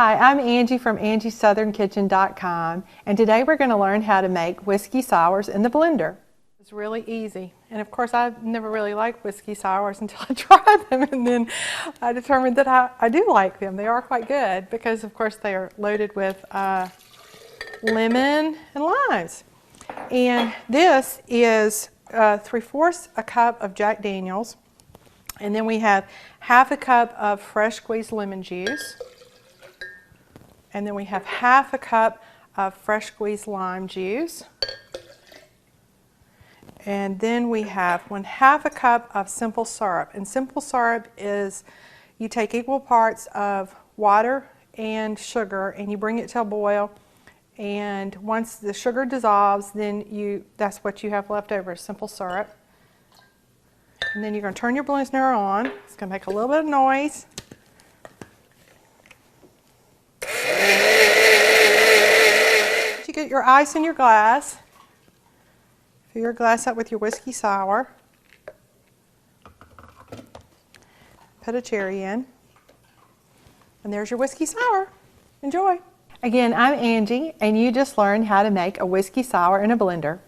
Hi, I'm Angie from AngieSouthernKitchen.com, and today we're going to learn how to make whiskey sours in the blender. It's really easy, and of course I've never really liked whiskey sours until I tried them, and then I determined that I do like them. They are quite good because of course they are loaded with lemon and limes. And this is 3/4 a cup of Jack Daniels, and then we have 1/2 a cup of fresh squeezed lemon juice. And then we have 1/2 a cup of fresh squeezed lime juice. And then we have 1/2 a cup of simple syrup. And simple syrup is you take equal parts of water and sugar and you bring it to a boil. And once the sugar dissolves, then that's what you have left over, simple syrup. And then you're going to turn your blender on. It's going to make a little bit of noise. You get your ice in your glass. Fill your glass up with your whiskey sour. Put a cherry in. And there's your whiskey sour. Enjoy. Again, I'm Angie, and you just learned how to make a whiskey sour in a blender.